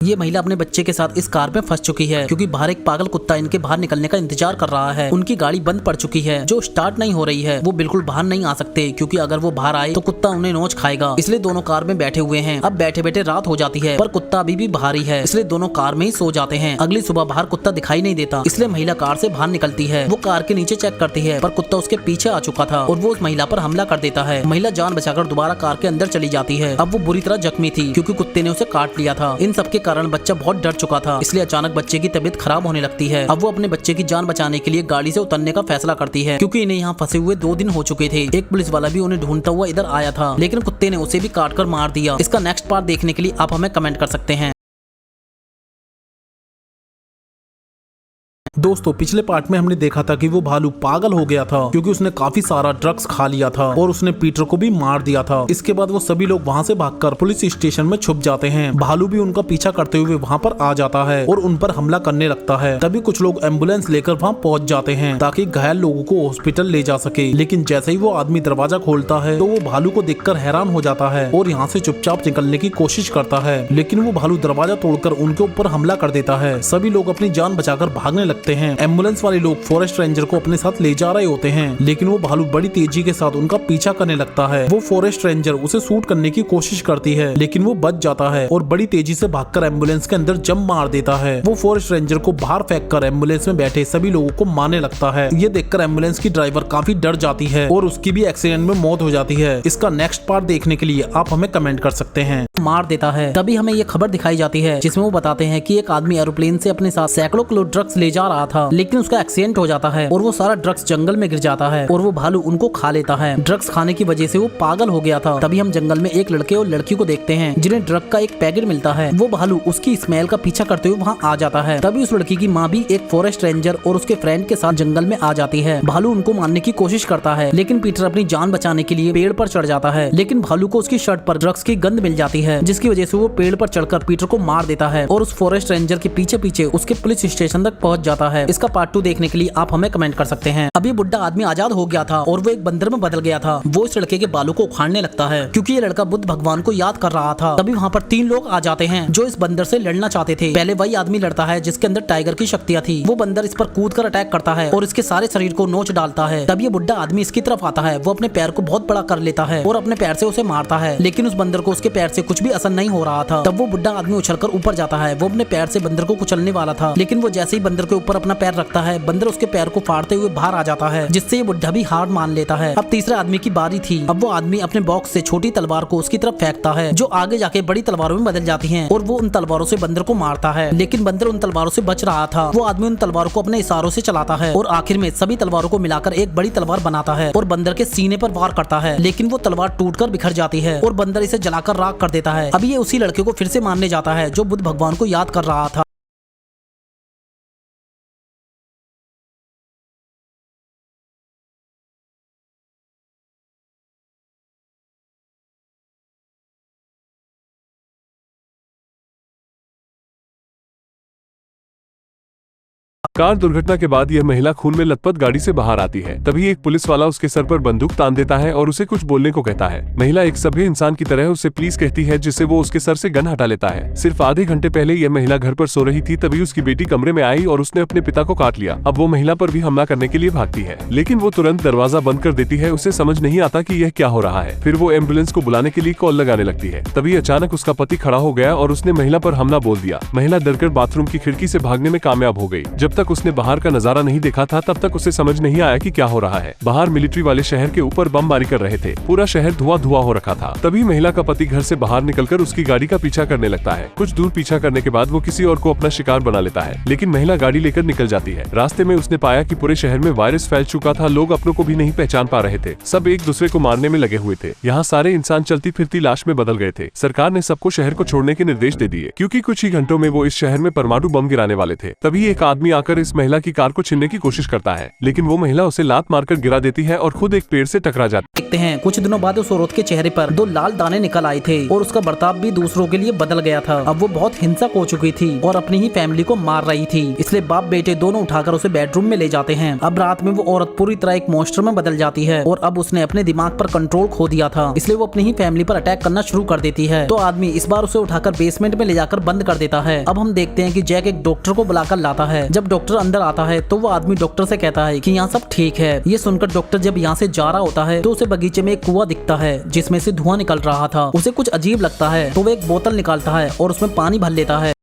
ये महिला अपने बच्चे के साथ इस कार में फंस चुकी है क्योंकि बाहर एक पागल कुत्ता इनके बाहर निकलने का इंतजार कर रहा है। उनकी गाड़ी बंद पड़ चुकी है जो स्टार्ट नहीं हो रही है। वो बिल्कुल बाहर नहीं आ सकते क्योंकि अगर वो बाहर आए तो कुत्ता उन्हें नोच खाएगा। इसलिए दोनों कार में बैठे हुए हैं। अब बैठे बैठे रात हो जाती है पर कुत्ता अभी भी बाहर ही है, इसलिए दोनों कार में ही सो जाते हैं। अगली सुबह बाहर कुत्ता दिखाई नहीं देता, इसलिए महिला कार से बाहर निकलती है। वो कार के नीचे चेक करती है पर कुत्ता उसके पीछे आ चुका था और वो उस महिला पर हमला कर देता है। महिला जान बचाकर दोबारा कार के अंदर चली जाती है। अब वो बुरी तरह जख्मी थी क्योंकि कुत्ते ने उसे काट लिया था। इन सब के कारण बच्चा बहुत डर चुका था, इसलिए अचानक बच्चे की तबीयत खराब होने लगती है। अब वो अपने बच्चे की जान बचाने के लिए गाड़ी से उतरने का फैसला करती है क्योंकि इन्हें यहाँ फंसे हुए 2 दिन हो चुके थे। एक पुलिस वाला भी उन्हें ढूंढता हुआ इधर आया था लेकिन कुत्ते ने उसे भी काटकर मार दिया। इसका नेक्स्ट पार्ट देखने के लिए आप हमें कमेंट कर सकते हैं। दोस्तों पिछले पार्ट में हमने देखा था कि वो भालू पागल हो गया था क्योंकि उसने काफी सारा ड्रग्स खा लिया था और उसने पीटर को भी मार दिया था। इसके बाद वो सभी लोग वहाँ से भागकर पुलिस स्टेशन में छुप जाते हैं। भालू भी उनका पीछा करते हुए वहाँ पर आ जाता है और उन पर हमला करने लगता है। तभी कुछ लोग एम्बुलेंस लेकर वहाँ पहुँच जाते हैं ताकि घायल लोगों को हॉस्पिटल ले जा सके। लेकिन जैसे ही वो आदमी दरवाजा खोलता है तो वो भालू को देखकर हैरान हो जाता है और यहाँ से चुपचाप निकलने की कोशिश करता है। लेकिन वो भालू दरवाजा तोड़कर उनके ऊपर हमला कर देता है। सभी लोग अपनी जान बचाकर भागने लगते हैं। एम्बुलेंस वाले लोग फॉरेस्ट रेंजर को अपने साथ ले जा रहे होते हैं लेकिन वो भालू बड़ी तेजी के साथ उनका पीछा करने लगता है। वो फॉरेस्ट रेंजर उसे शूट करने की कोशिश करती है लेकिन वो बच जाता है और बड़ी तेजी से भागकर एम्बुलेंस के अंदर जंप मार देता है। वो फॉरेस्ट रेंजर को बाहर फेंककर एम्बुलेंस में बैठे सभी लोगों को मारने लगता है। ये देखकर एम्बुलेंस की ड्राइवर काफी डर जाती है और उसकी भी एक्सीडेंट में मौत हो जाती है। इसका नेक्स्ट पार्ट देखने के लिए आप हमें कमेंट कर सकते हैं। मार देता है। तभी हमें ये खबर दिखाई जाती है जिसमें वो बताते हैं कि एक आदमी एरोप्लेन से अपने साथ सैकड़ों किलो ड्रग्स ले जा रहा था लेकिन उसका एक्सीडेंट हो जाता है और वो सारा ड्रग्स जंगल में गिर जाता है और वो भालू उनको खा लेता है। ड्रग्स खाने की वजह से वो पागल हो गया था। तभी हम जंगल में एक लड़के और लड़की को देखते हैं जिन्हें ड्रग का एक पैकेट मिलता है। वो भालू उसकी स्मेल का पीछा करते हुए वहाँ आ जाता है। तभी उस लड़की की माँ भी एक फॉरेस्ट रेंजर और उसके फ्रेंड के साथ जंगल में आ जाती है। भालू उनको मारने की कोशिश करता है लेकिन पीटर अपनी जान बचाने के लिए पेड़ पर चढ़ जाता है लेकिन भालू को उसकी शर्ट पर ड्रग्स की गंध मिल जाती है जिसकी वजह से वो पेड़ पर चढ़कर पीटर को मार देता है और उस फॉरेस्ट रेंजर के पीछे पीछे उसके पुलिस स्टेशन तक पहुंच जाता है। इसका पार्ट 2 देखने के लिए आप हमें कमेंट कर सकते हैं। अभी बुढ़ा आदमी आजाद हो गया था और वो एक बंदर में बदल गया था। वो इस लड़के के बालों को उखाड़ने लगता है क्योंकि ये लड़का बुद्ध भगवान को याद कर रहा था। तभी वहाँ पर 3 लोग आ जाते हैं जो इस बंदर से लड़ना चाहते थे। पहले वही आदमी लड़ता है जिसके अंदर टाइगर की शक्तियाँ थी। वो बंदर इस पर कूद कर अटैक करता है और इसके सारे शरीर को नोच डालता है। तब ये बुढ़ा आदमी इसकी तरफ आता है। वो अपने पैर को बहुत बड़ा कर लेता है और अपने पैर से उसे मारता है लेकिन उस बंदर को उसके पैर से कुछ भी असर नहीं हो रहा था। तब वो बुढ़ा आदमी उछलकर ऊपर जाता है। वो अपने पैर से बंदर को कुचलने वाला था लेकिन वो जैसे ही बंदर के ऊपर अपना पैर रखता है बंदर उसके पैर को फाड़ते हुए बाहर आ जाता है जिससे ये बुढ़ा भी हार मान लेता है। अब तीसरे आदमी की बारी थी। अब वो आदमी अपने बॉक्स से छोटी तलवार को उसकी तरफ फेंकता है जो आगे जाके बड़ी तलवारों में बदल जाती हैं और वो उन तलवारों से बंदर को मारता है लेकिन बंदर उन तलवारों से बच रहा था। वो आदमी उन तलवारों को अपने इशारों से चलाता है और आखिर में सभी तलवारों को मिलाकर एक बड़ी तलवार बनाता है और बंदर के सीने पर वार करता है लेकिन वो तलवार टूटकर बिखर जाती है और बंदर इसे जलाकर राख कर देता है। अभी ये उसी लड़के को फिर से मारने जाता है जो बुद्ध भगवान को याद कर रहा था। कार दुर्घटना के बाद यह महिला खून में लथपथ गाड़ी से बाहर आती है। तभी एक पुलिस वाला उसके सर पर बंदूक तान देता है और उसे कुछ बोलने को कहता है। महिला एक सभ्य इंसान की तरह उसे प्लीज कहती है जिससे वो उसके सर से गन हटा लेता है। सिर्फ आधे घंटे पहले यह महिला घर पर सो रही थी तभी उसकी बेटी कमरे में आई और उसने अपने पिता को काट लिया। अब वो महिला पर भी हमला करने के लिए भागती है लेकिन वो तुरंत दरवाजा बंद कर देती है। उसे समझ नहीं आता कि यह क्या हो रहा है। फिर वो एम्बुलेंस को बुलाने के लिए कॉल लगाने लगती है। तभी अचानक उसका पति खड़ा हो गया और उसने महिला पर हमला बोल दिया। महिला डरकर बाथरूम की खिड़की से भागने में कामयाब हो गई। जब तक उसने बाहर का नजारा नहीं देखा था तब तक उसे समझ नहीं आया कि क्या हो रहा है। बाहर मिलिट्री वाले शहर के ऊपर बमबारी कर रहे थे। पूरा शहर धुआं धुआं हो रखा था। तभी महिला का पति घर से बाहर निकलकर उसकी गाड़ी का पीछा करने लगता है। कुछ दूर पीछा करने के बाद वो किसी और को अपना शिकार बना लेता है लेकिन महिला गाड़ी लेकर निकल जाती है। रास्ते में उसने पाया कि पूरे शहर में वायरस फैल चुका था। लोग अपनों को भी नहीं पहचान पा रहे थे। सब एक दूसरे को मारने में लगे हुए थे। यहाँ सारे इंसान चलती फिरती लाश में बदल गए थे। सरकार ने सबको शहर को छोड़ने के निर्देश दे दिए क्योंकि कुछ ही घंटों में वो इस शहर में परमाणु बम गिराने वाले थे। तभी एक आदमी आकर आकर इस महिला की कार को छीनने की कोशिश करता है, लेकिन वो महिला उसे लात मारकर गिरा देती है और खुद एक पेड़ से टकरा जाती है। देखते हैं कुछ दिनों बाद उस औरत के चेहरे पर 2 लाल दाने निकल आए थे और उसका बर्ताव भी दूसरों के लिए बदल गया था। अब वो बहुत हिंसक हो चुकी थी और अपनी ही फैमिली को मार रही थी, इसलिए बाप बेटे दोनों उठाकर उसे बेडरूम में ले जाते हैं। अब रात में वो औरत पूरी तरह एक मॉन्स्टर में बदल जाती है और अब उसने अपने दिमाग पर कंट्रोल खो दिया था, इसलिए वो अपनी ही फैमिली पर अटैक करना शुरू कर देती है। तो आदमी इस बार उसे उठाकर बेसमेंट में ले जाकर बंद कर देता है। अब हम देखते हैं कि जैक एक डॉक्टर को बुलाकर लाता है। जब डॉक्टर अंदर आता है तो वो आदमी डॉक्टर से कहता है कि यहाँ सब ठीक है। ये सुनकर डॉक्टर जब यहाँ से जा रहा होता है तो उसे बगीचे में एक कुआं दिखता है जिसमें से धुआं निकल रहा था। उसे कुछ अजीब लगता है तो वो एक बोतल निकालता है और उसमें पानी भर लेता है।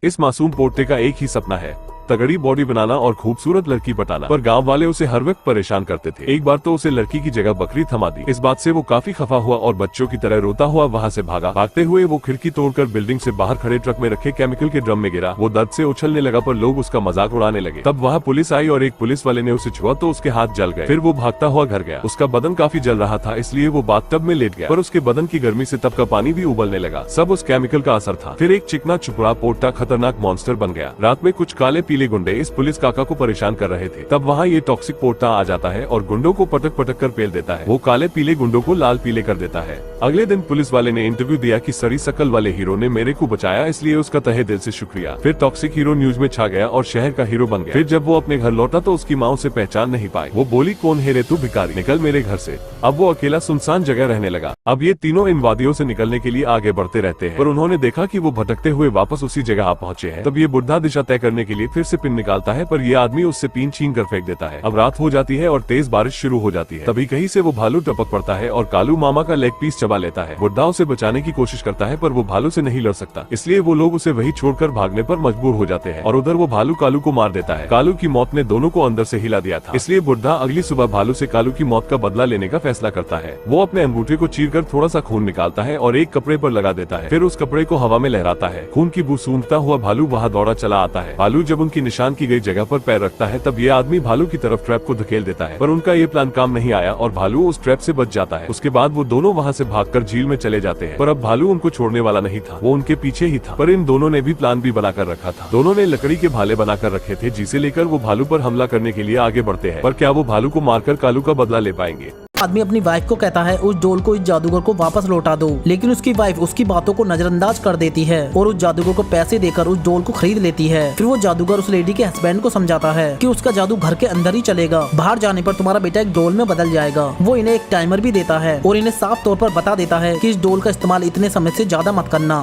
इस मासूम पोते का एक ही सपना है, तगड़ी बॉडी बनाना और खूबसूरत लड़की पटाना, पर गांव वाले उसे हर वक्त परेशान करते थे। एक बार तो उसे लड़की की जगह बकरी थमा दी। इस बात से वो काफी खफा हुआ और बच्चों की तरह रोता हुआ वहां से भागा। भागते हुए वो खिड़की तोड़कर बिल्डिंग से बाहर खड़े ट्रक में रखे केमिकल के ड्रम में गिरा। वो दर्द से उछलने लगा पर लोग उसका मजाक उड़ाने लगे। तब वहाँ पुलिस आई और एक पुलिस वाले ने उसे छुआ तो उसके हाथ जल गए। फिर वो भागता हुआ घर गया। उसका बदन काफी जल रहा था, इसलिए वो बाथटब में लेट गया, पर उसके बदन की गर्मी से तब का पानी भी उबलने लगा। सब उस केमिकल का असर था। फिर एक चिकना चुपड़ा पोटा खतरनाक मॉन्स्टर बन गया। रात में कुछ काले पीले गुंडे इस पुलिस काका को परेशान कर रहे थे। तब वहाँ ये टॉक्सिक पोटा आ जाता है और गुंडों को पटक पटक कर पेल देता है। वो काले पीले गुंडों को लाल पीले कर देता है। अगले दिन पुलिस वाले ने इंटरव्यू दिया कि सड़ी शकल वाले हीरो ने मेरे को बचाया, इसलिए उसका तहे दिल से शुक्रिया। फिर टॉक्सिक हीरो न्यूज में छा गया और शहर का हीरो बन गया। फिर जब वो अपने घर लौटा तो उसकी माँ उसे पहचान नहीं पाई। वो बोली, कौन है रे तू भिखारी, निकल मेरे घर से। अब वो अकेला सुनसान जगह रहने लगा। अब ये तीनों इन वादियों से निकलने के लिए आगे बढ़ते रहते हैं, पर उन्होंने देखा कि वो भटकते हुए वापस उसी जगह आ पहुंचे हैं। तब ये बुढ़ा दिशा तय करने के लिए फिर से पिन निकालता है, पर ये आदमी उससे पिन छीन कर फेंक देता है। अब रात हो जाती है और तेज बारिश शुरू हो जाती है। तभी कहीं से वो भालू टपक पड़ता है और कालू मामा का लेग पीस चबा लेता है। बुढ़ा उसे बचाने की कोशिश करता है, पर वो भालू से नहीं लड़ सकता, इसलिए वो लोग उसे वही छोड़कर भागने पर मजबूर हो जाते हैं। और उधर वो भालू कालू को मार देता है। कालू की मौत ने दोनों को अंदर से हिला दिया था, इसलिए बुढ़ा अगली सुबह भालू से कालू की मौत का बदला लेने का फैसला करता है। वो अपने अंगूठे को चीरकर थोड़ा सा खून निकालता है और एक कपड़े पर लगा देता है। फिर उस कपड़े को हवा में लहराता है। खून की बू सूंघता हुआ भालू वहाँ दौड़ा चला आता है। भालू जब उनकी निशान की गई जगह पर पैर रखता है तब ये आदमी भालू की तरफ ट्रैप को धकेल देता है, पर उनका ये प्लान काम नहीं आया और भालू उस ट्रैप से बच जाता है। उसके बाद वो दोनों वहाँ से भागकर झील में चले जाते हैं, पर अब भालू उनको छोड़ने वाला नहीं था, वो उनके पीछे ही था। पर इन दोनों ने भी प्लान भी बनाकर रखा था। दोनों ने लकड़ी के भाले बनाकर रखे थे, जिसे लेकर वो भालू पर हमला करने के लिए आगे बढ़ते हैं। पर क्या वो भालू को मारकर कालू का बदला ले पाएंगे? आदमी अपनी वाइफ को कहता है उस डोल को इस जादूगर को वापस लौटा दो, लेकिन उसकी वाइफ उसकी बातों को नजरअंदाज कर देती है और उस जादूगर को पैसे देकर उस डोल को खरीद लेती है। फिर वो जादूगर उस लेडी के हस्बैंड को समझाता है कि उसका जादू घर के अंदर ही चलेगा, बाहर जाने पर तुम्हारा बेटा एक डोल में बदल जाएगा। वो इन्हें एक टाइमर भी देता है और इन्हें साफ तौर पर बता देता है कि इस डोल का इस्तेमाल इतने समय से ज्यादा मत करना।